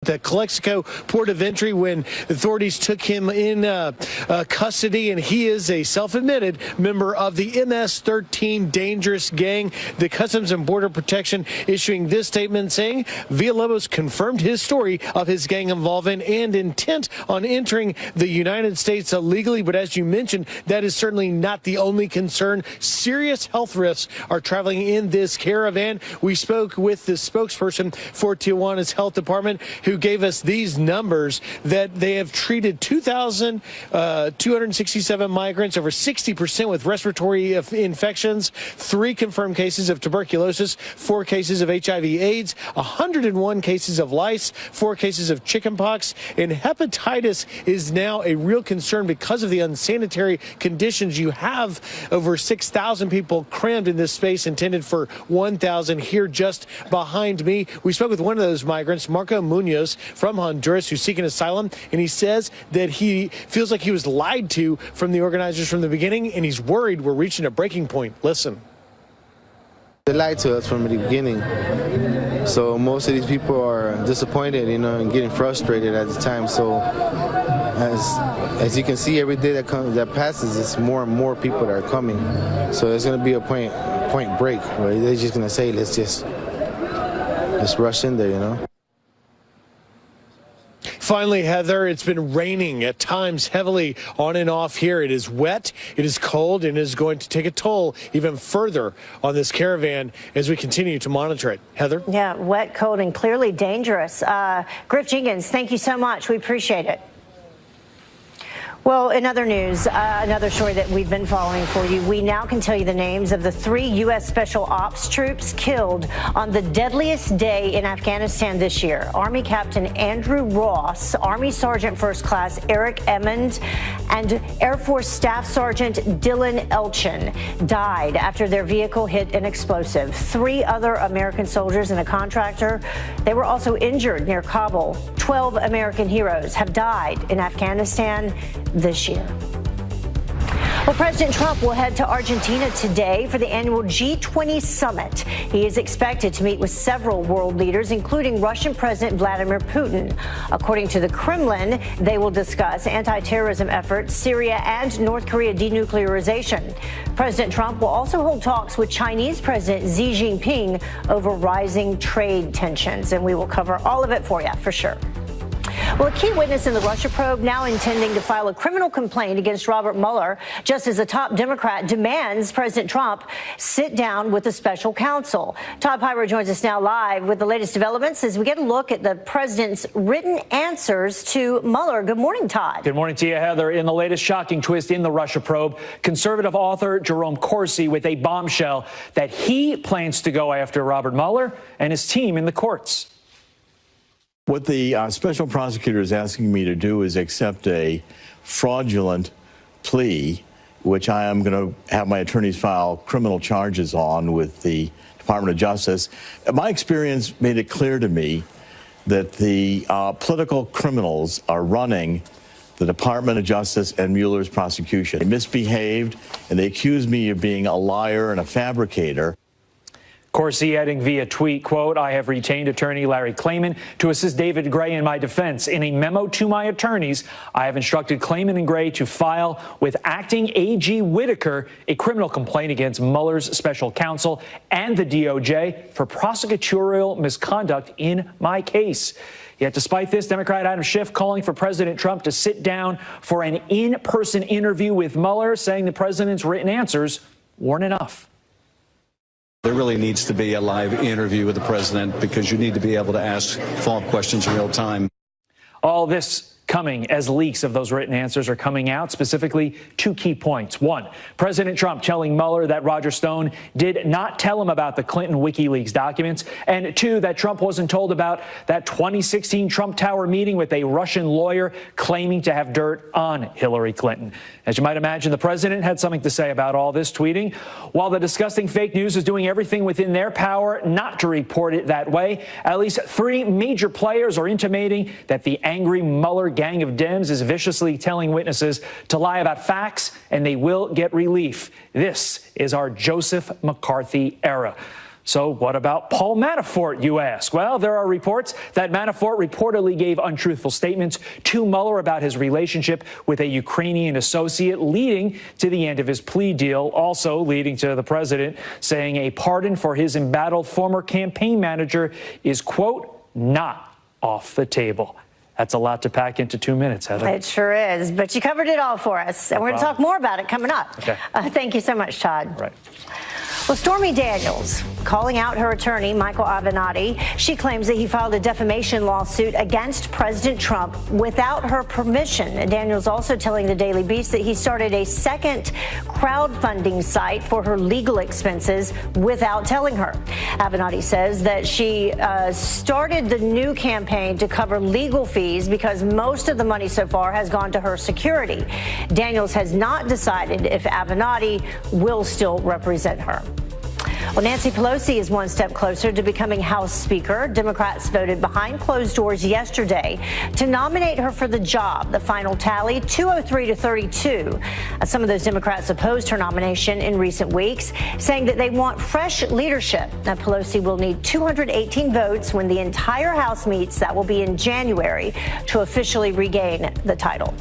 the Calexico port of entry when authorities took him in custody, and he is a self-admitted member of the MS-13 dangerous gang. The Customs and Border Protection issuing this statement saying Villalobos confirmed his story of his gang involvement and intent on entering the United States illegally. But as you mentioned, that is certainly not the only concern. Serious health risks are traveling in this caravan. We spoke with the spokesperson for Tijuana's health department, who gave us these numbers that they have treated 2,267 migrants, over 60% with respiratory infections, 3 confirmed cases of tuberculosis, 4 cases of HIV/AIDS, 101 cases of lice, 4 cases of chickenpox, and hepatitis is now a real concern because of the unsanitary conditions. You have over 6,000 people crammed in this space intended for 1,000 here just behind me. We spoke with one of those migrants, Marco Munoz from Honduras, who's seeking asylum, and he says that he feels like he was lied to from the organizers from the beginning, and he's worried we're reaching a breaking point. Listen. They lied to us from the beginning. So most of these people are disappointed, and getting frustrated at the time. So as you can see, every day that passes, it's more and more people that are coming. So it's going to be a point break where they're just going to say, let's just rush in there, Finally, Heather, it's been raining at times heavily on and off here. It is wet, it is cold, and it is going to take a toll even further on this caravan as we continue to monitor it. Heather? Yeah, wet, cold, and clearly dangerous. Griff Jenkins, thank you so much. We appreciate it. Well, in other news, another story that we've been following for you, we now can tell you the names of the 3 U.S. Special Ops troops killed on the deadliest day in Afghanistan this year. Army Captain Andrew Ross, Army Sergeant First Class Eric Emmond, and Air Force Staff Sergeant Dylan Elchin died after their vehicle hit an explosive. 3 other American soldiers and a contractor, they were also injured near Kabul. 12 American heroes have died in Afghanistan this year. Well, President Trump will head to Argentina today for the annual G20 summit. He is expected to meet with several world leaders, including Russian President Vladimir Putin. According to the Kremlin, they will discuss anti-terrorism efforts, Syria, and North Korea denuclearization. President Trump will also hold talks with Chinese President Xi Jinping over rising trade tensions, and we will cover all of it for you, for sure. Well, a key witness in the Russia probe now intending to file a criminal complaint against Robert Mueller, just as the top Democrat demands President Trump sit down with the special counsel. Todd Piper joins us now live with the latest developments as we get a look at the president's written answers to Mueller. Good morning, Todd. Good morning to you, Heather. In the latest shocking twist in the Russia probe, conservative author Jerome Corsi with a bombshell that he plans to go after Robert Mueller and his team in the courts. What the special prosecutor is asking me to do is accept a fraudulent plea, which I am going to have my attorneys file criminal charges on with the Department of Justice. My experience made it clear to me that the political criminals are running the Department of Justice and Mueller's prosecution. They misbehaved, and they accused me of being a liar and a fabricator. Corsi adding via tweet, quote, I have retained attorney Larry Klayman to assist David Gray in my defense. In a memo to my attorneys, I have instructed Klayman and Gray to file with acting AG Whitaker a criminal complaint against Mueller's special counsel and the DOJ for prosecutorial misconduct in my case. Yet despite this, Democrat Adam Schiff calling for President Trump to sit down for an in-person interview with Mueller, saying the president's written answers weren't enough. There really needs to be a live interview with the president because you need to be able to ask follow-up questions in real time. All this coming as leaks of those written answers are coming out, specifically 2 key points. 1, President Trump telling Mueller that Roger Stone did not tell him about the Clinton WikiLeaks documents. And 2, that Trump wasn't told about that 2016 Trump Tower meeting with a Russian lawyer claiming to have dirt on Hillary Clinton. As you might imagine, the president had something to say about all this, tweeting, while the disgusting fake news is doing everything within their power not to report it that way, at least 3 major players are intimating that the angry Mueller gang of Dems is viciously telling witnesses to lie about facts and they will get relief. This is our Joseph McCarthy era. So what about Paul Manafort, you ask? Well, there are reports that Manafort reportedly gave untruthful statements to Mueller about his relationship with a Ukrainian associate, leading to the end of his plea deal, also leading to the president saying a pardon for his embattled former campaign manager is, quote, not off the table. That's a lot to pack into 2 minutes, Heather. It sure is. But you covered it all for us. And we're going to talk more about it coming up. Okay. Thank you so much, Todd. Right. Well, Stormy Daniels calling out her attorney, Michael Avenatti. She claims that he filed a defamation lawsuit against President Trump without her permission. Daniels also telling the Daily Beast that he started a second crowdfunding site for her legal expenses without telling her. Avenatti says that she started the new campaign to cover legal fees because most of the money so far has gone to her security. Daniels has not decided if Avenatti will still represent her. Well, Nancy Pelosi is one step closer to becoming House Speaker. Democrats voted behind closed doors yesterday to nominate her for the job. The final tally, 203 to 32. Some of those Democrats opposed her nomination in recent weeks, saying that they want fresh leadership. Now, Pelosi will need 218 votes when the entire House meets. That will be in January to officially regain the title.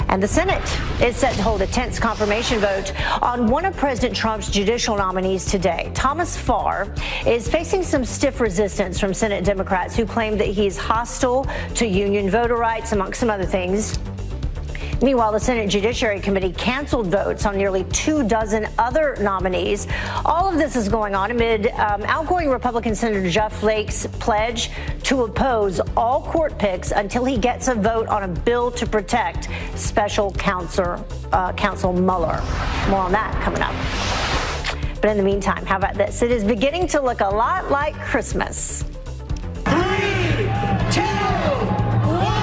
And the Senate is set to hold a tense confirmation vote on one of President Trump's judicial nominees today. Thomas Farr is facing some stiff resistance from Senate Democrats who claim that he's hostile to union voter rights, amongst some other things. Meanwhile, the Senate Judiciary Committee canceled votes on nearly 24 other nominees. All of this is going on amid outgoing Republican Senator Jeff Flake's pledge to oppose all court picks until he gets a vote on a bill to protect Special Counsel Mueller. More on that coming up. But in the meantime, how about this? It is beginning to look a lot like Christmas. 3, 2, 1.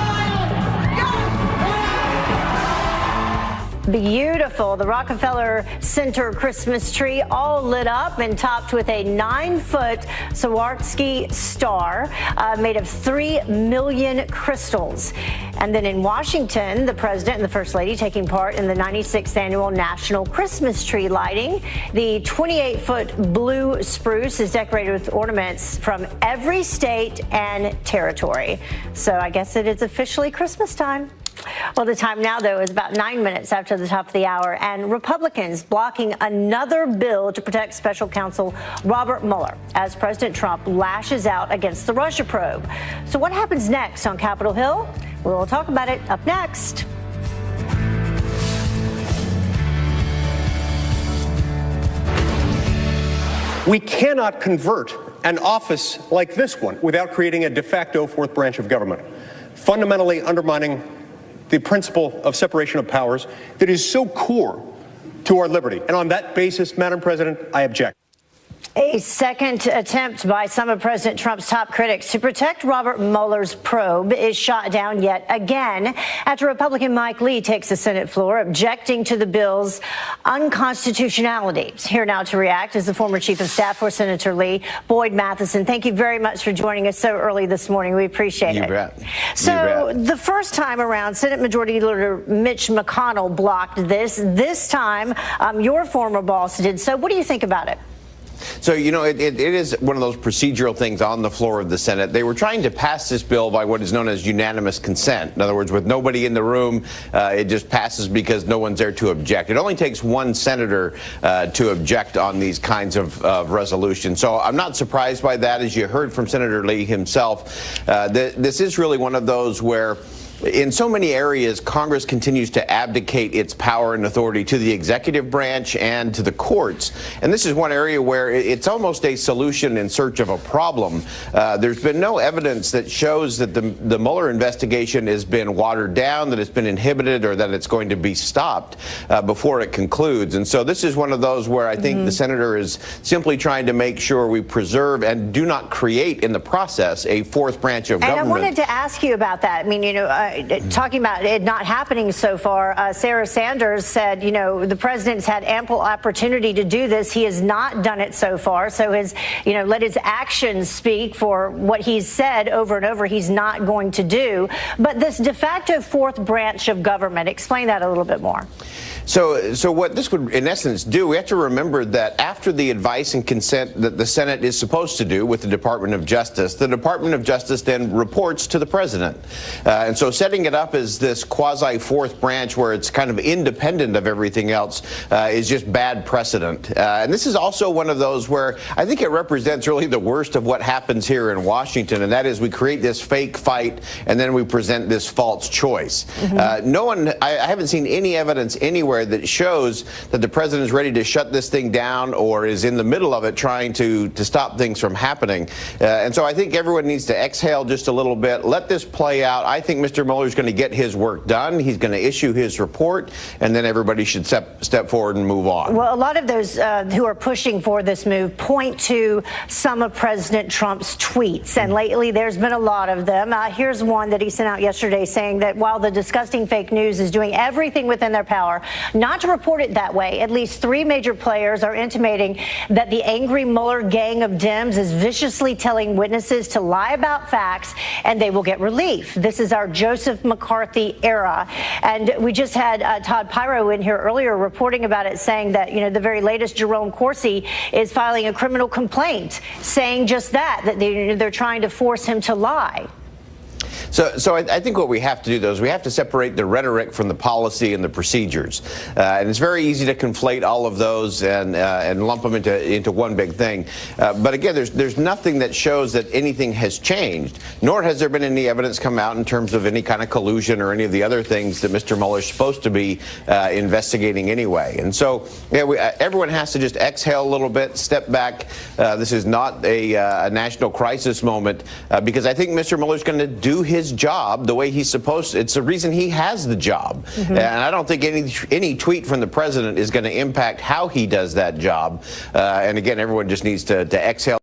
Beautiful. The Rockefeller Center Christmas tree all lit up and topped with a 9-foot Swarovski star made of 3 million crystals. And then in Washington, the president and the first lady taking part in the 96th annual National Christmas Tree lighting. The 28-foot blue spruce is decorated with ornaments from every state and territory. So I guess it is officially Christmas time. Well, the time now, though, is about 9 minutes after the top of the hour, and Republicans blocking another bill to protect Special Counsel Robert Mueller as President Trump lashes out against the Russia probe. So what happens next on Capitol Hill? We'll talk about it up next. We cannot convert an office like this one without creating a de facto fourth branch of government, fundamentally undermining the principle of separation of powers that is so core to our liberty. And on that basis, Madam President, I object. A second attempt by some of President Trump's top critics to protect Robert Mueller's probe is shot down yet again after Republican Mike Lee takes the Senate floor, objecting to the bill's unconstitutionality. Here now to react is the former chief of staff for Senator Lee, Boyd Matheson. Thank you very much for joining us so early this morning. We appreciate it. You bet. So the first time around, Senate Majority Leader Mitch McConnell blocked this. This time, your former boss did so. What do you think about it? So, you know, it is one of those procedural things on the floor of the Senate. They were trying to pass this bill by what is known as unanimous consent. In other words, with nobody in the room, it just passes because no one's there to object. It only takes one senator to object on these kinds of resolutions. So I'm not surprised by that. As you heard from Senator Lee himself, this is really one of those where in so many areas, Congress continues to abdicate its power and authority to the executive branch and to the courts. And this is one area where it's almost a solution in search of a problem. There's been no evidence that shows that the Mueller investigation has been watered down, that it's been inhibited, or that it's going to be stopped before it concludes. And so this is one of those where I think the senator is simply trying to make sure we preserve and do not create in the process a fourth branch of government. And I wanted to ask you about that. I mean, you know, talking about it not happening so far, Sarah Sanders said, the president's had ample opportunity to do this. He has not done it so far. So let his actions speak for what he's said over and over he's not going to do. But this de facto fourth branch of government, explain that a little bit more. So what this would, in essence, do, we have to remember that after the advice and consent that the Senate is supposed to do with the Department of Justice, the Department of Justice then reports to the president. And so setting it up as this quasi-fourth branch where it's kind of independent of everything else is just bad precedent. And this is also one of those where I think it represents really the worst of what happens here in Washington, and that is we create this fake fight and then we present this false choice. I haven't seen any evidence anywhere that shows that the president is ready to shut this thing down or is in the middle of it trying to stop things from happening. And so I think everyone needs to exhale just a little bit, let this play out. I think Mr. Mueller is going to get his work done. He's going to issue his report, and then everybody should step forward and move on. Well, a lot of those who are pushing for this move point to some of President Trump's tweets, and lately there's been a lot of them. Here's one that he sent out yesterday saying that while the disgusting fake news is doing everything within their power not to report it that way, at least 3 major players are intimating that the angry Mueller gang of Dems is viciously telling witnesses to lie about facts and they will get relief. This is our Joseph McCarthy era. And we just had Todd Pyro in here earlier reporting about it, saying that, the very latest Jerome Corsi is filing a criminal complaint saying just that they're trying to force him to lie. So I think what we have to do, though, is we have to separate the rhetoric from the policy and the procedures. And it's very easy to conflate all of those and lump them into one big thing. But again, there's nothing that shows that anything has changed, nor has there been any evidence come out in terms of any kind of collusion or any of the other things that Mr. Mueller is supposed to be investigating anyway. And so everyone has to just exhale a little bit, step back. This is not a national crisis moment because I think Mr. Mueller is going to do his job the way he's supposed to. It's the reason he has the job. And I don't think any tweet from the president is going to impact how he does that job. And again, everyone just needs to exhale.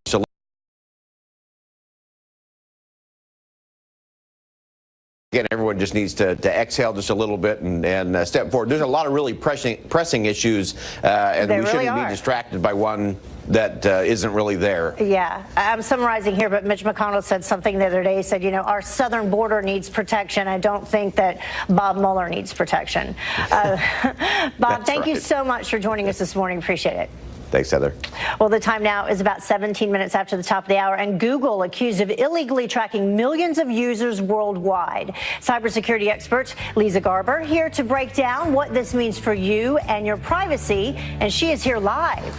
Again, everyone just needs to exhale just a little bit and step forward. There's a lot of really pressing issues, and we shouldn't be distracted by one that isn't really there. Yeah, I'm summarizing here, but Mitch McConnell said something the other day. He said, our southern border needs protection. I don't think that Bob Mueller needs protection. Bob, thank you so much for joining us this morning. Appreciate it. Thanks, Heather. Well, the time now is about 17 minutes after the top of the hour, and Google accused of illegally tracking millions of users worldwide. Cybersecurity expert Lisa Garber here to break down what this means for you and your privacy, and she is here live.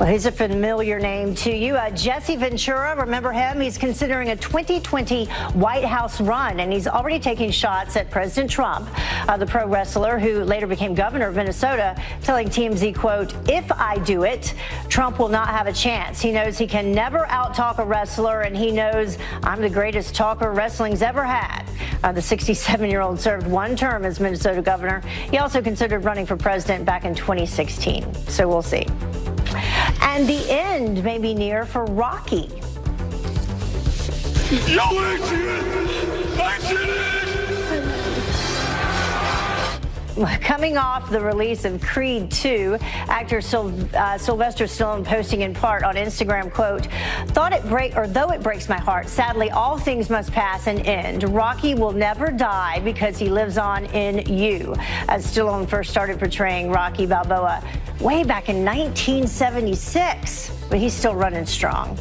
Well, he's a familiar name to you. Jesse Ventura, remember him? He's considering a 2020 White House run, and he's already taking shots at President Trump, the pro wrestler who later became governor of Minnesota, telling TMZ, quote, "If I do it, Trump will not have a chance. He knows he can never out-talk a wrestler, and he knows I'm the greatest talker wrestling's ever had." The 67-year-old served 1 term as Minnesota governor. He also considered running for president back in 2016. So we'll see. And the end may be near for Rocky. Coming off the release of Creed 2, actor Sylvester Stallone posting in part on Instagram, quote, though it breaks my heart, sadly all things must pass and end. Rocky will never die because he lives on in you. As Stallone first started portraying Rocky Balboa way back in 1976, but he's still running strong.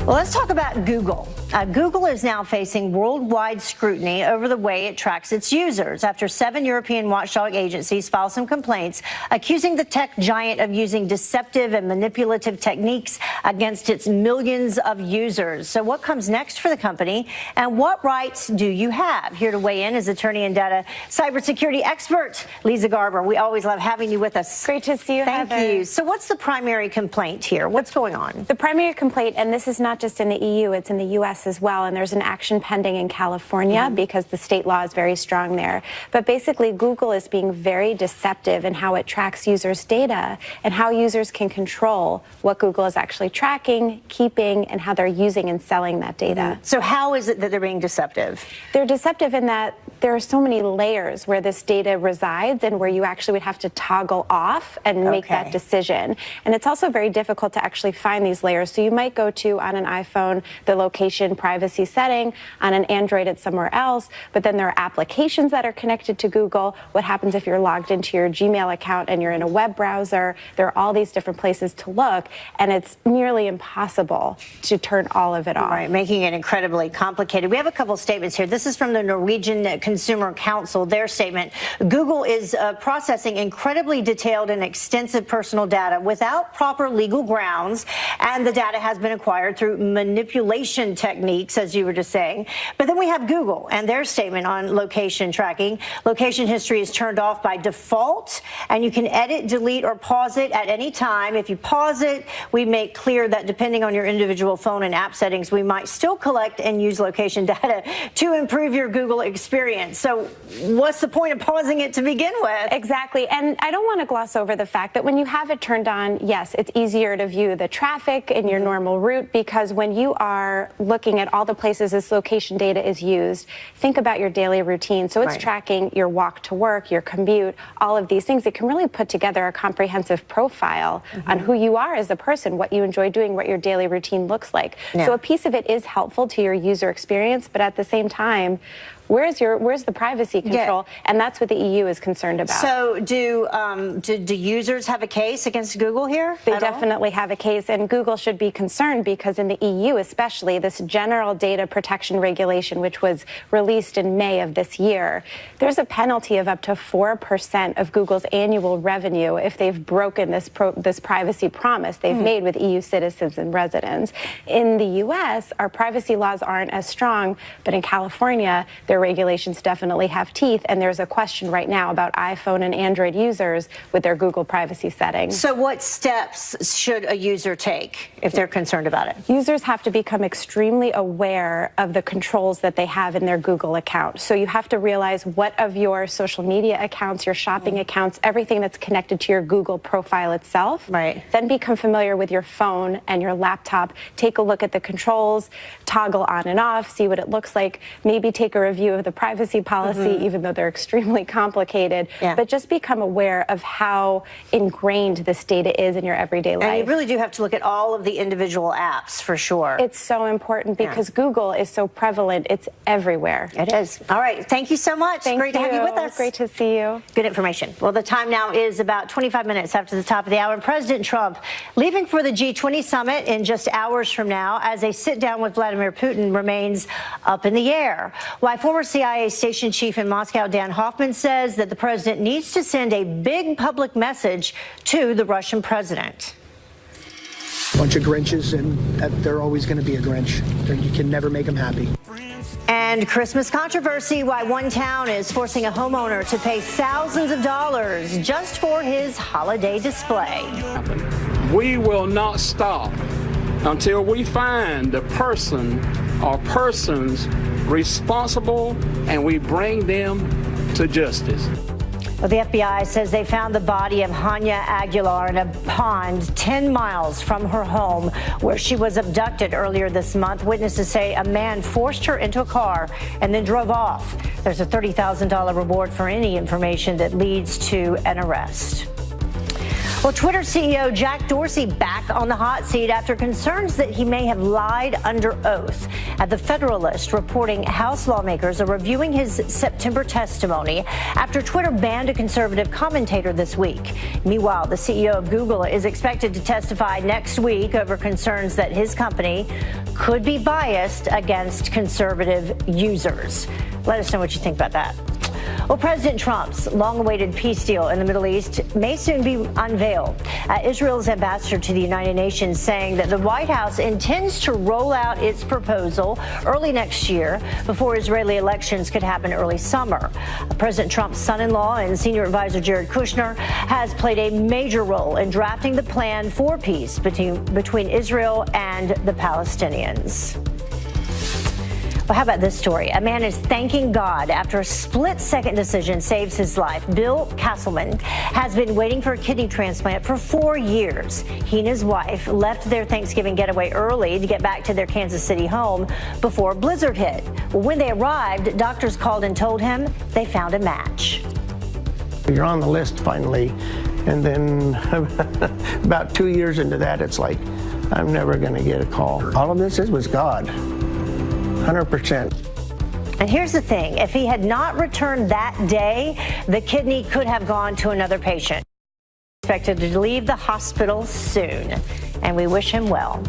Well, let's talk about Google. Google is now facing worldwide scrutiny over the way it tracks its users after 7 European watchdog agencies filed some complaints accusing the tech giant of using deceptive and manipulative techniques against its millions of users. So what comes next for the company, and what rights do you have? Here to weigh in is attorney and data cybersecurity expert Lisa Garber. We always love having you with us. Great to see you, Thank you. So what's the primary complaint here? What's going on? The primary complaint, and this is not just in the EU, it's in the US U.S. as well, and there's an action pending in California because the state law is very strong there. But basically, Google is being very deceptive in how it tracks users' data and how users can control what Google is actually tracking, keeping, and how they're using and selling that data. So how is it that they're being deceptive? They're deceptive in that there are so many layers where this data resides and where you actually would have to toggle off and make that decision. And it's also very difficult to actually find these layers. So you might go to, on an iPhone, the location privacy setting. On an Android, it's somewhere else. But then there are applications that are connected to Google. What happens if you're logged into your Gmail account and you're in a web browser? There are all these different places to look, and it's nearly impossible to turn all of it off. Right, making it incredibly complicated. We have a couple statements here. This is from the Norwegian Consumer Council. Their statement: Google is processing incredibly detailed and extensive personal data without proper legal grounds, and the data has been acquired through manipulation techniques, as you were just saying. But then we have Google and their statement on location tracking. Location history is turned off by default, and you can edit, delete, or pause it at any time. If you pause it, we make clear that depending on your individual phone and app settings, we might still collect and use location data to improve your Google experience. So what's the point of pausing it to begin with? Exactly. And I don't want to gloss over the fact that when you have it turned on, yes, it's easier to view the traffic in your normal route, because when you are looking at all the places this location data is used, think about your daily routine. So it's tracking your walk to work, your commute, all of these things. It can really put together a comprehensive profile on who you are as a person, what you enjoy doing, what your daily routine looks like. So a piece of it is helpful to your user experience, but at the same time, where's the privacy control? And that's what the EU is concerned about. So do users have a case against Google here? They definitely have a case, and Google should be concerned because in the EU especially, this General Data Protection Regulation, which was released in May of this year, there's a penalty of up to 4% of Google's annual revenue if they've broken this privacy promise they've made with EU citizens and residents. In the US, our privacy laws aren't as strong, but in California, their regulations definitely have teeth, and there's a question right now about iPhone and Android users with their Google privacy settings. So what steps should a user take if they're concerned about it? Users have to become extremely aware of the controls that they have in their Google account. So you have to realize what of your social media accounts, your shopping accounts, everything that's connected to your Google profile itself. Then become familiar with your phone and your laptop. Take a look at the controls, toggle on and off, see what it looks like, maybe take a review of the privacy policy, even though they're extremely complicated, but just become aware of how ingrained this data is in your everyday life. And you really do have to look at all of the individual apps for sure. It's so important because Google is so prevalent. It's everywhere. It is. All right. Thank you so much. Thank Great to have you with us. Great to see you. Good information. Well, the time now is about 25 minutes after the top of the hour. And President Trump leaving for the G20 summit in just hours from now as a sit down with Vladimir Putin remains up in the air. Why former CIA station chief in Moscow, Dan Hoffman, says that the president needs to send a big public message to the Russian president. Bunch of Grinches, and they're always going to be a Grinch. You can never make them happy. And Christmas controversy, why one town is forcing a homeowner to pay thousands of dollars just for his holiday display. We will not stop until we find the person or persons responsible and we bring them to justice. Well, the FBI says they found the body of Hania Aguilar in a pond 10 miles from her home where she was abducted earlier this month. Witnesses say a man forced her into a car and then drove off. There's a $30,000 reward for any information that leads to an arrest. Well, Twitter CEO Jack Dorsey back on the hot seat after concerns that he may have lied under oath. At the Federalist, reporting House lawmakers are reviewing his September testimony after Twitter banned a conservative commentator this week. Meanwhile, the CEO of Google is expected to testify next week over concerns that his company could be biased against conservative users. Let us know what you think about that. Well, President Trump's long-awaited peace deal in the Middle East may soon be unveiled. Israel's ambassador to the United Nations saying that the White House intends to roll out its proposal early next year before Israeli elections could happen early summer. President Trump's son-in-law and senior advisor Jared Kushner has played a major role in drafting the plan for peace between Israel and the Palestinians. Well, how about this story? A man is thanking God after a split-second decision saves his life. Bill Castleman has been waiting for a kidney transplant for 4 years. He and his wife left their Thanksgiving getaway early to get back to their Kansas City home before a blizzard hit. Well, when they arrived, doctors called and told him they found a match. You're on the list finally, and then about 2 years into that, it's like, I'm never going to get a call. All of this was God. 100%. And here's the thing, if he had not returned that day, the kidney could have gone to another patient. Expected to leave the hospital soon, and we wish him well.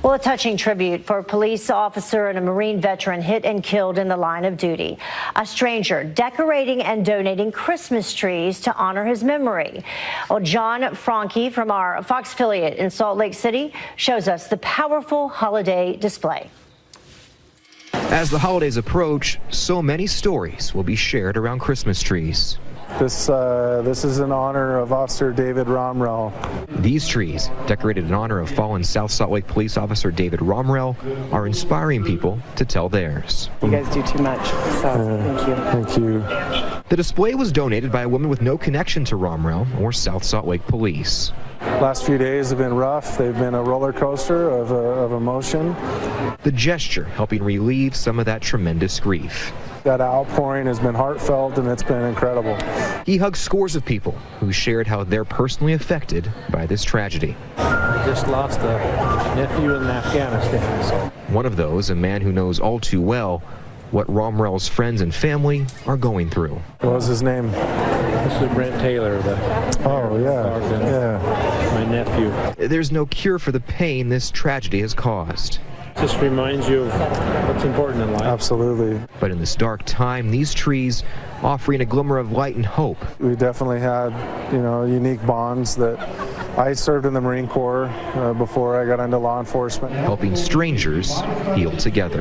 Well, a touching tribute for a police officer and a Marine veteran hit and killed in the line of duty. A stranger decorating and donating Christmas trees to honor his memory. Well, John Franke from our Fox affiliate in Salt Lake City shows us the powerful holiday display. As the holidays approach, so many stories will be shared around Christmas trees. This is in honor of Officer David Romrell. These trees, decorated in honor of fallen South Salt Lake Police Officer David Romrell, are inspiring people to tell theirs. You guys do too much, so thank you. Thank you. The display was donated by a woman with no connection to Romrell or South Salt Lake Police. Last few days have been rough. They've been a roller coaster of emotion. The gesture helping relieve some of that tremendous grief. That outpouring has been heartfelt, and it's been incredible. He hugged scores of people who shared how they're personally affected by this tragedy. I just lost a nephew in Afghanistan. So. One of those, a man who knows all too well what Romrell's friends and family are going through. What was his name? This is Brent Taylor, my nephew. There's no cure for the pain this tragedy has caused. Just reminds you of what's important in life. Absolutely. But in this dark time, these trees offering a glimmer of light and hope. We definitely had, unique bonds that I served in the Marine Corps before I got into law enforcement. Helping strangers heal together.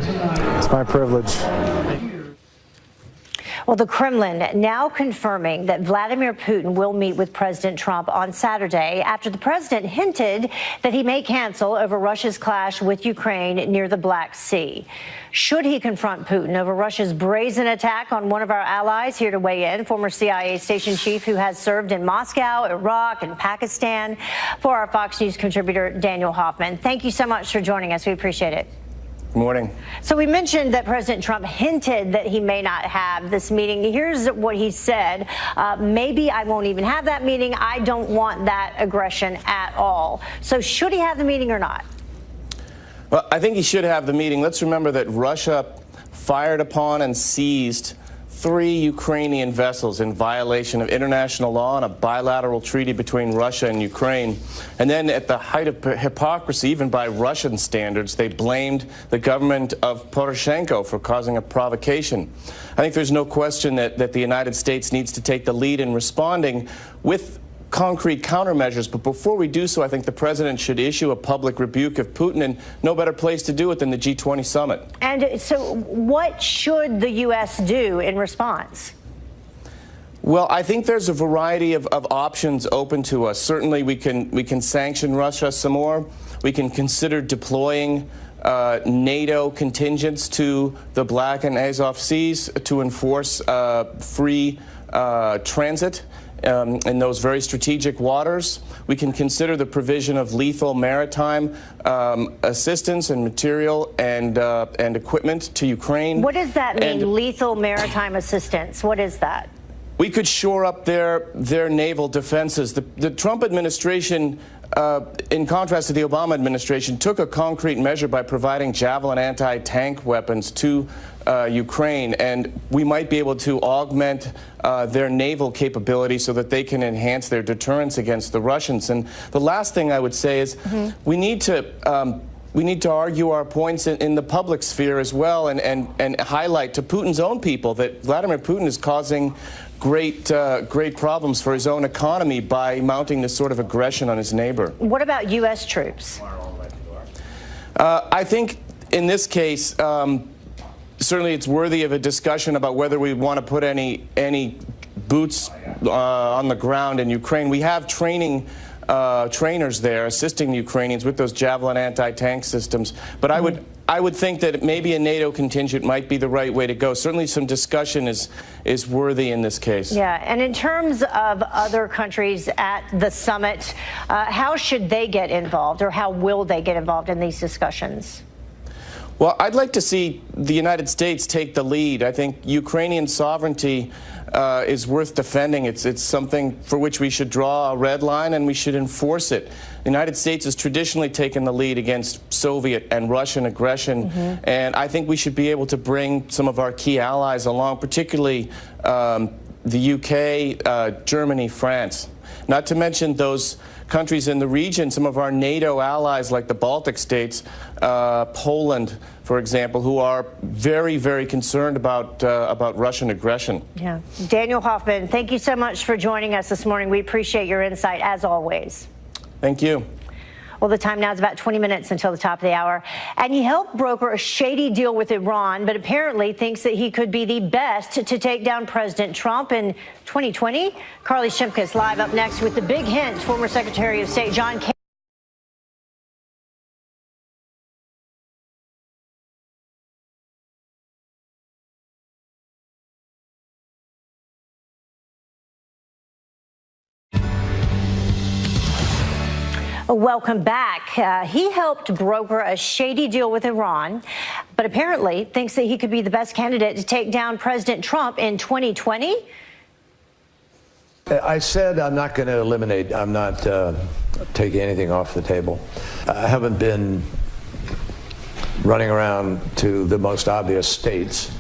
It's my privilege. Well, the Kremlin now confirming that Vladimir Putin will meet with President Trump on Saturday after the president hinted that he may cancel over Russia's clash with Ukraine near the Black Sea. Should he confront Putin over Russia's brazen attack on one of our allies? Here to weigh in, former CIA station chief who has served in Moscow, Iraq, and Pakistan, for our Fox News contributor, Daniel Hoffman. Thank you so much for joining us. We appreciate it. Good morning. So we mentioned that President Trump hinted that he may not have this meeting. Here's what he said. Maybe I won't even have that meeting. I don't want that aggression at all. So should he have the meeting or not? Well, I think he should have the meeting. Let's remember that Russia fired upon and seized 3 Ukrainian vessels in violation of international law and a bilateral treaty between Russia and Ukraine. And then at the height of hypocrisy, even by Russian standards, they blamed the government of Poroshenko for causing a provocation. I think there's no question that the United States needs to take the lead in responding with concrete countermeasures. But before we do so, I think the president should issue a public rebuke of Putin, and no better place to do it than the G20 summit. And so what should the U.S. do in response? Well, I think there's a variety of options open to us. Certainly we can sanction Russia some more. We can consider deploying NATO contingents to the Black and Azov Seas to enforce free transit in those very strategic waters. We can consider the provision of lethal maritime assistance and material and equipment to Ukraine. What does that mean, lethal maritime assistance? What is that? We could shore up their naval defenses. The Trump administration, in contrast to the Obama administration, took a concrete measure by providing Javelin anti-tank weapons to Ukraine, and we might be able to augment their naval capability so that they can enhance their deterrence against the Russians. And the last thing I would say is we need to argue our points in the public sphere as well, and highlight to Putin's own people that Vladimir Putin is causing great problems for his own economy by mounting this sort of aggression on his neighbor. What about U.S. troops? I think in this case, certainly it's worthy of a discussion about whether we want to put any boots on the ground in Ukraine. We have training trainers there assisting the Ukrainians with those Javelin anti-tank systems. But I would think that maybe a NATO contingent might be the right way to go. Certainly some discussion is worthy in this case. Yeah, and in terms of other countries at the summit, how should they get involved, or how will they get involved in these discussions? Well, I'd like to see the United States take the lead. I think Ukrainian sovereignty is worth defending. It's something for which we should draw a red line, and we should enforce it. The United States has traditionally taken the lead against Soviet and Russian aggression, and I think we should be able to bring some of our key allies along, particularly the UK, Germany, France. Not to mention those countries in the region, some of our NATO allies like the Baltic states, Poland, for example, who are very, very concerned about Russian aggression. Yeah. Daniel Hoffman, thank you so much for joining us this morning. We appreciate your insight, as always. Thank you. Well, the time now is about 20 minutes until the top of the hour. And he helped broker a shady deal with Iran, but apparently thinks that he could be the best to take down President Trump in 2020. Carly Shimkus live up next with the big hint. Former Secretary of State John Kerry. Welcome back. He helped broker a shady deal with Iran, but apparently thinks that he could be the best candidate to take down President Trump in 2020. I said I'm not going to eliminate, I'm not taking anything off the table. I haven't been running around to the most obvious states,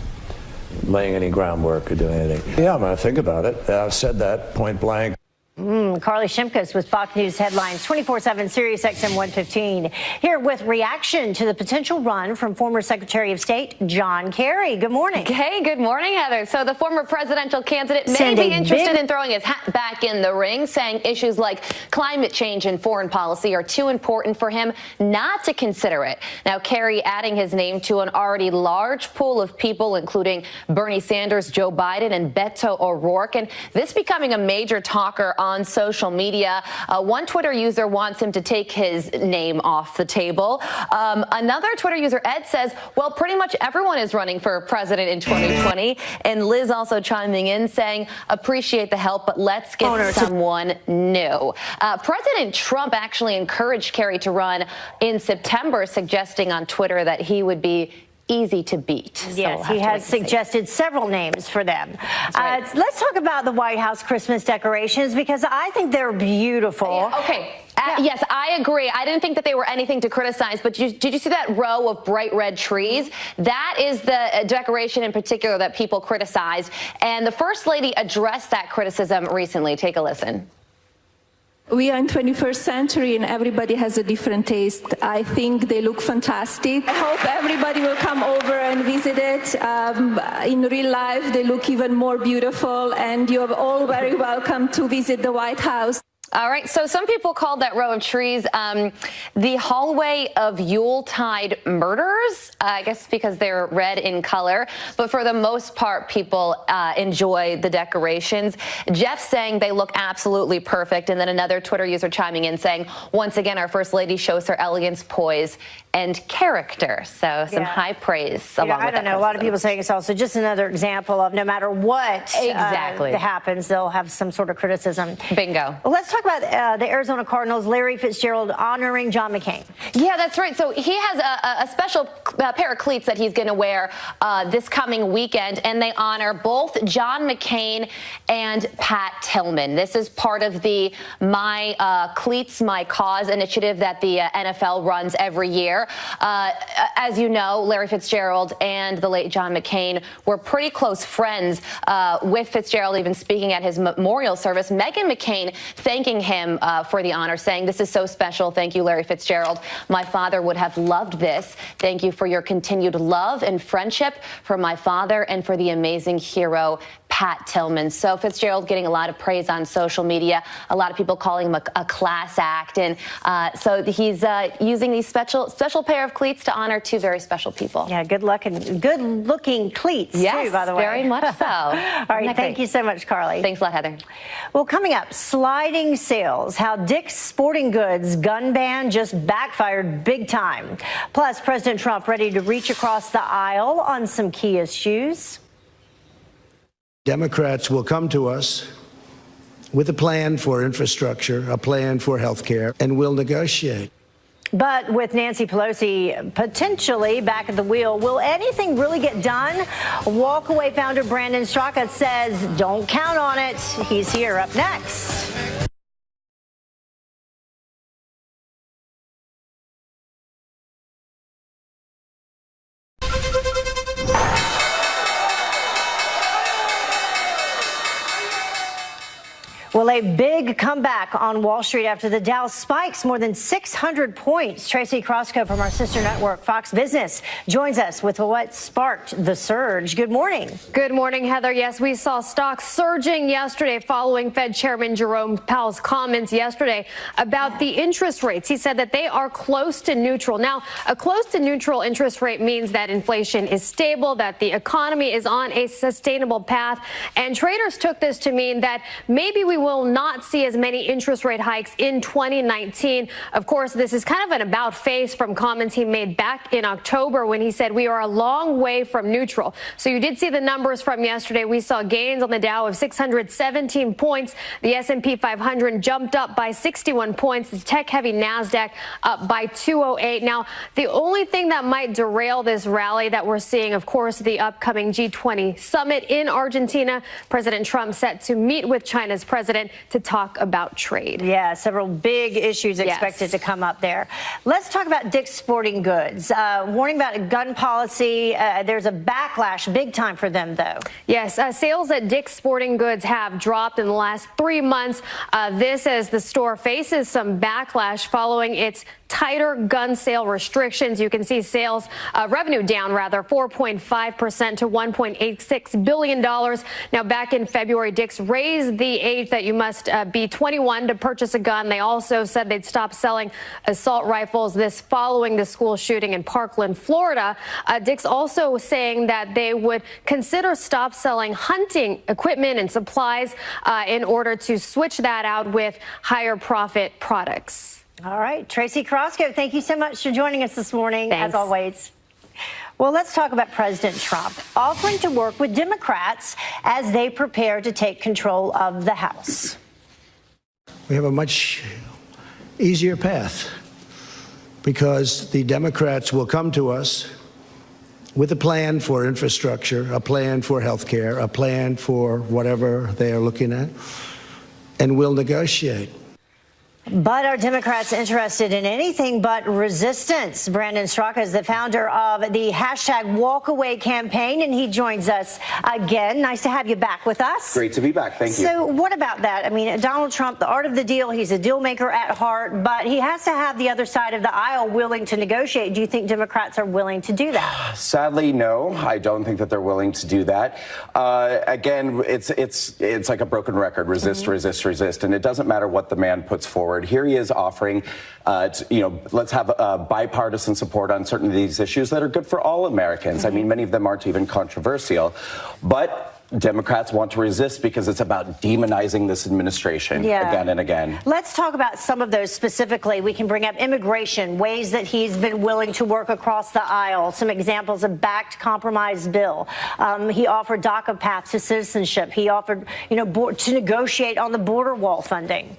laying any groundwork or doing anything. Yeah, I'm going to think about it. I've said that point blank. Carly Shimkus with Fox News Headlines, 24/7 Sirius XM 115. Here with reaction to the potential run from former Secretary of State John Kerry. Good morning. Hey, good morning, Heather. So the former presidential candidate may be interested in throwing his hat back in the ring, saying issues like climate change and foreign policy are too important for him not to consider it. Now, Kerry adding his name to an already large pool of people, including Bernie Sanders, Joe Biden, and Beto O'Rourke, and this becoming a major talker on social media. One Twitter user wants him to take his name off the table. Another Twitter user, Ed, says, well, pretty much everyone is running for president in 2020. And Liz also chiming in saying, appreciate the help, but let's get someone new. President Trump actually encouraged Kerry to run in September, suggesting on Twitter that he would be easy to beat. Yes, he has suggested several names for them. Let's talk about the White House Christmas decorations, because I think they're beautiful. Okay. Yes, I agree. I didn't think that they were anything to criticize, but did you see that row of bright red trees? That is the decoration in particular that people criticized, and the First Lady addressed that criticism recently. Take a listen. We are in 21st century and everybody has a different taste. I think they look fantastic. I hope everybody will come over and visit it. In real life, they look even more beautiful, and you are all very welcome to visit the White House. All right, so some people called that row of trees the hallway of Yuletide murders, I guess because they're red in color. But for the most part, people enjoy the decorations. Jeff saying they look absolutely perfect. And then another Twitter user chiming in saying, once again, our First Lady shows her elegance, poise, and character. So some high praise along with I don't know. A lot of people saying it's also just another example of no matter what happens, they'll have some sort of criticism. Bingo. Well, let's talk about the Arizona Cardinals, Larry Fitzgerald honoring John McCain. Yeah, that's right. So he has a special pair of cleats that he's going to wear this coming weekend, and they honor both John McCain and Pat Tillman. This is part of the My Cleats, My Cause initiative that the NFL runs every year. As you know, Larry Fitzgerald and the late John McCain were pretty close friends, with Fitzgerald even speaking at his memorial service. Meghan McCain thanking him for the honor, saying, this is so special. Thank you, Larry Fitzgerald. My father would have loved this. Thank you for your continued love and friendship for my father and for the amazing hero, Pat Tillman. So Fitzgerald getting a lot of praise on social media. A lot of people calling him a class act. And so he's using these special pair of cleats to honor two very special people. Yeah, good looking cleats, too, by the way. Very much so. All right, thank you so much, Carly. Thanks a lot, Heather. Well, coming up, sliding booming sales, how Dick's Sporting Goods gun ban just backfired big time. Plus, President Trump ready to reach across the aisle on some key issues. Democrats will come to us with a plan for infrastructure, a plan for health care, and we'll negotiate. But with Nancy Pelosi potentially back at the wheel, will anything really get done? Walkaway founder Brandon Straka says don't count on it. He's here up next. Well, a big comeback on Wall Street after the Dow spikes more than 600 points. Tracy Crosco from our sister network, Fox Business, joins us with what sparked the surge. Good morning. Good morning, Heather. Yes, we saw stocks surging yesterday following Fed Chairman Jerome Powell's comments yesterday about the interest rates. He said that they are close to neutral. Now, a close to neutral interest rate means that inflation is stable, that the economy is on a sustainable path. And traders took this to mean that maybe we will not see as many interest rate hikes in 2019. Of course, this is kind of an about face from comments he made back in October when he said we are a long way from neutral. So you did see the numbers from yesterday. We saw gains on the Dow of 617 points. The S&P 500 jumped up by 61 points. The tech-heavy NASDAQ up by 208. Now, the only thing that might derail this rally that we're seeing, of course, the upcoming G20 summit in Argentina. President Trump set to meet with China's president to talk about trade. Yeah, several big issues expected to come up there. Let's talk about Dick's Sporting Goods. Warning about a gun policy. There's a backlash big time for them, though. Yes, sales at Dick's Sporting Goods have dropped in the last 3 months. This as the store faces some backlash following its tighter gun sale restrictions. You can see sales revenue down 4.5% to $1.86 billion. Now, back in February, Dick's raised the age that you must be 21 to purchase a gun. They also said they'd stop selling assault rifles, this following the school shooting in Parkland, Florida. Dick's also saying that they would consider stop selling hunting equipment and supplies in order to switch that out with higher profit products. All right. Tracy Crosco, thank you so much for joining us this morning, Thanks. as always. Well, let's talk about President Trump offering to work with Democrats as they prepare to take control of the House. We have a much easier path because the Democrats will come to us with a plan for infrastructure, a plan for health care, a plan for whatever they are looking at, and we'll negotiate. But are Democrats interested in anything but resistance? Brandon Straka is the founder of the #Walkaway campaign, and he joins us again. Nice to have you back with us. Great to be back. Thank you. So what about that? I mean, Donald Trump, the art of the deal, he's a deal maker at heart, but he has to have the other side of the aisle willing to negotiate. Do you think Democrats are willing to do that? Sadly, no. I don't think that they're willing to do that. Again, it's like a broken record. Resist, resist, resist. And it doesn't matter what the man puts forward. Here he is offering, let's have bipartisan support on certain of these issues that are good for all Americans. I mean, many of them aren't even controversial. But Democrats want to resist because it's about demonizing this administration again and again. Let's talk about some of those specifically. We can bring up immigration, ways that he's been willing to work across the aisle, some examples of backed compromise bill. He offered DACA path to citizenship. He offered, to negotiate on the border wall funding.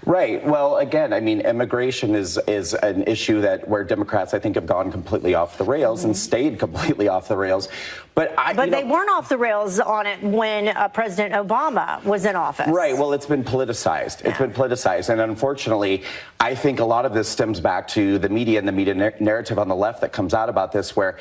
Right. Well, again, I mean, immigration is an issue where Democrats, I think, have gone completely off the rails and stayed completely off the rails. But they weren't off the rails on it when President Obama was in office. Right. Well, it's been politicized. It's been politicized. And unfortunately, I think a lot of this stems back to the media and the media narrative on the left that comes out about this, where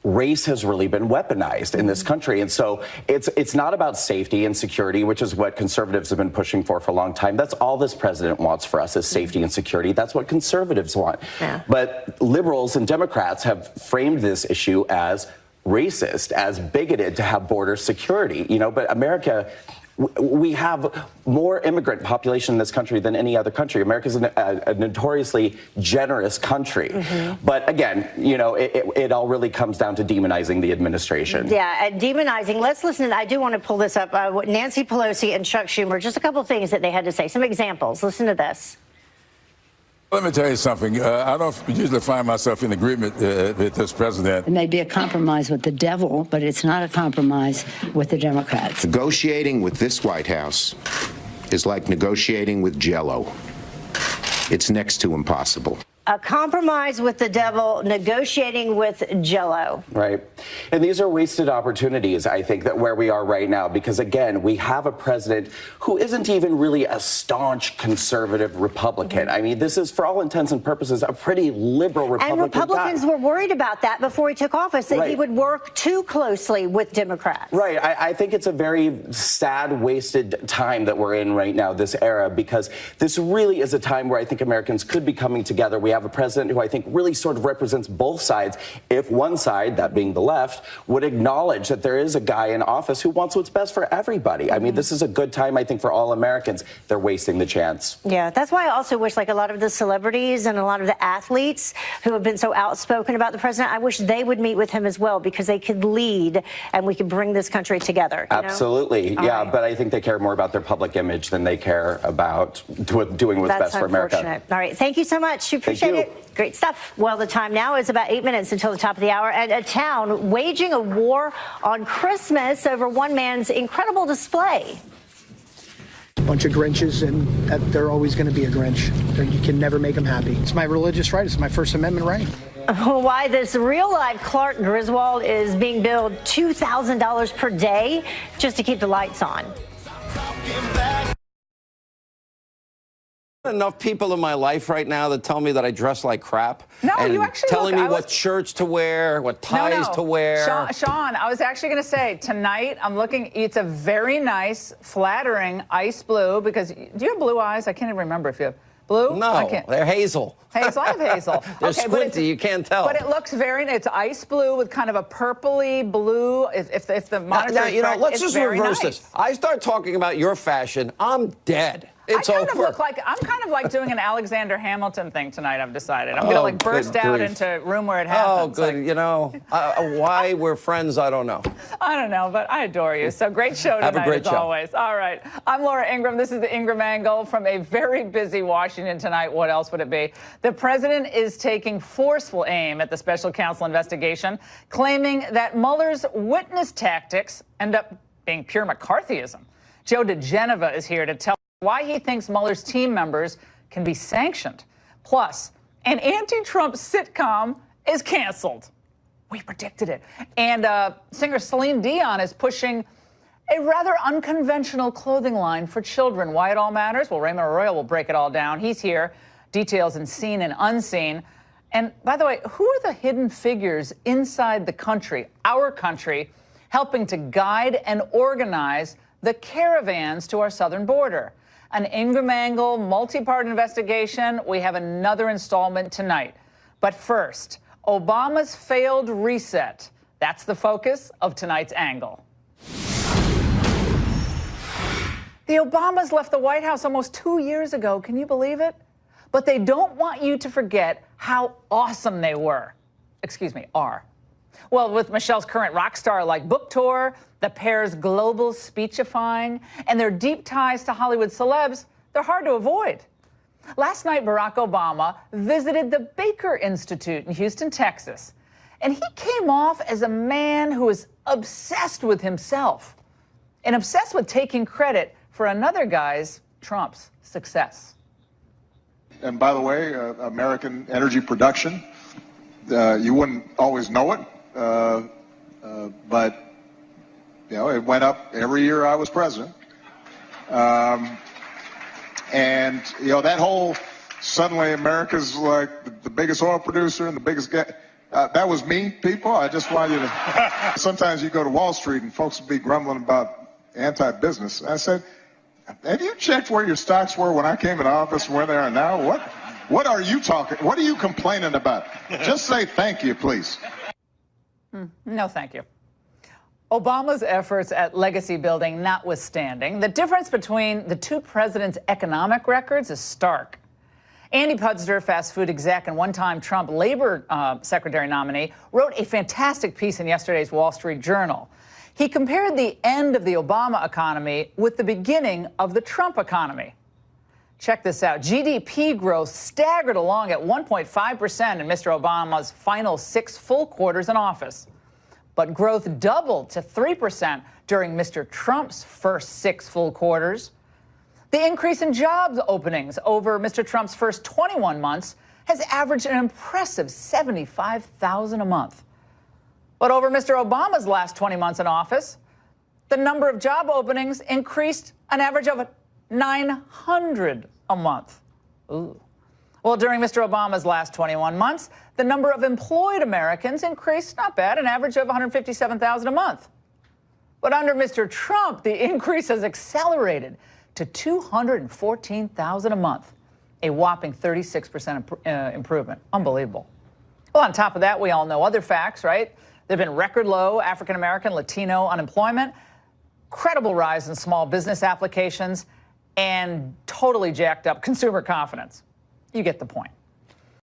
race has really been weaponized in this country. And so it's not about safety and security, which is what conservatives have been pushing for a long time. That's all this president wants for us is safety and security. That's what conservatives want. Yeah. But liberals and Democrats have framed this issue as racist, as bigoted to have border security. But America We have more immigrant population in this country than any other country. America's a notoriously generous country. But again, you know, it all really comes down to demonizing the administration. Yeah, and demonizing. Let's listen. I do want to pull this up. Nancy Pelosi and Chuck Schumer, just a couple of things that they had to say. Some examples. Listen to this. Let me tell you something. I don't usually find myself in agreement with this president. It may be a compromise with the devil, but it's not a compromise with the Democrats. Negotiating with this White House is like negotiating with Jell-O. It's next to impossible. A compromise with the devil, negotiating with Jell-O. Right. And these are wasted opportunities, I think, that where we are right now, because, again, we have a president who isn't even really a staunch conservative Republican. I mean, this is, for all intents and purposes, a pretty liberal Republican And Republicans were worried about that before he took office, that he would work too closely with Democrats. Right. I think it's a very sad, wasted time that we're in right now, this era, because this really is a time where I think Americans could be coming together. We have a president who I think really sort of represents both sides. If one side, that being the left, would acknowledge that there is a guy in office who wants what's best for everybody. I mean, this is a good time, I think, for all Americans. They're wasting the chance. Yeah, that's why I also wish, like, a lot of the celebrities and a lot of the athletes who have been so outspoken about the president, I wish they would meet with him as well, because they could lead and we could bring this country together. Absolutely. Yeah, but I think they care more about their public image than they care about doing what's best for America. All right. Thank you so much. Appreciate it. Great stuff. Well, the time now is about 8 minutes until the top of the hour, and a town waging a war on Christmas over one man's incredible display. A bunch of Grinches, and they're always going to be a Grinch. You can never make them happy. It's my religious right. It's my First Amendment right. Why this real-life Clark Griswold is being billed $2,000 per day just to keep the lights on. Enough people in my life right now that tell me that I dress like crap. No, and you actually telling look, me what shirts to wear, what ties to wear. Sean, I was actually going to say tonight I'm looking. It's a very nice, flattering ice blue. Because do you have blue eyes? I can't even remember if you have blue. No, they're hazel. Hazel, I have hazel. They're squinty, you can't tell. But it looks very nice. It's ice blue with kind of a purpley blue. If the monitor now, is you know, correct, let's it's just very reverse nice. this. I start talking about your fashion, I'm dead. It's I kind over. of look like I'm kind of like doing an Alexander Hamilton thing tonight. I've decided I'm gonna like burst out into room where it happens. Oh, good. Like, you know, why we're friends, I don't know. I don't know, but I adore you. So great show tonight, Have a great as show. always. All right, I'm Laura Ingraham. This is the Ingraham Angle from a very busy Washington tonight. What else would it be? The president is taking forceful aim at the special counsel investigation, claiming that Mueller's witness tactics end up being pure McCarthyism. Joe DeGeneva is here to tell why he thinks Mueller's team members can be sanctioned. Plus, an anti-Trump sitcom is canceled. We predicted it. And singer Celine Dion is pushing a rather unconventional clothing line for children. Why it all matters? Well, Raymond Arroyo will break it all down. He's here. Details in Seen and Unseen. And by the way, who are the hidden figures inside the country, our country, helping to guide and organize the caravans to our southern border? An Ingraham Angle multi-part investigation. We have another installment tonight. But first, Obama's failed reset. That's the focus of tonight's Angle. The Obamas left the White House almost 2 years ago. Can you believe it? But they don't want you to forget how awesome they were. Are. Well, with Michelle's current rock star-like book tour, the pair's global speechifying, and their deep ties to Hollywood celebs, they're hard to avoid. Last night, Barack Obama visited the Baker Institute in Houston, Texas, and he came off as a man who is obsessed with himself and obsessed with taking credit for another guy's, Trump's, success. And by the way, American energy production, you wouldn't always know it, but you know, it went up every year I was president. And you know, that whole suddenly America's like the biggest oil producer and the biggest guy. That was me, people. I just want you to. Sometimes you go to Wall Street and folks will be grumbling about anti-business. I said, have you checked where your stocks were when I came into office and where they are now? What are you talking? What are you complaining about? Just say thank you, please. No, thank you. Obama's efforts at legacy building notwithstanding, the difference between the two presidents' economic records is stark. Andy Pudster, fast food exec and one-time Trump labor secretary nominee, wrote a fantastic piece in yesterday's Wall Street Journal. He compared the end of the Obama economy with the beginning of the Trump economy. Check this out. GDP growth staggered along at 1.5% in Mr. Obama's final 6 full quarters in office. But growth doubled to 3% during Mr. Trump's first 6 full quarters. The increase in jobs openings over Mr. Trump's first 21 months has averaged an impressive 75,000 a month. But over Mr. Obama's last 20 months in office, the number of job openings increased an average of 900 a month. Ooh. Well, during Mr. Obama's last 21 months, the number of employed Americans increased, not bad, an average of 157,000 a month. But under Mr. Trump, the increase has accelerated to 214,000 a month, a whopping 36% improvement. Unbelievable. Well, on top of that, we all know other facts, right? There have been record low African-American, Latino unemployment, credible rise in small business applications, and totally jacked up consumer confidence. You get the point.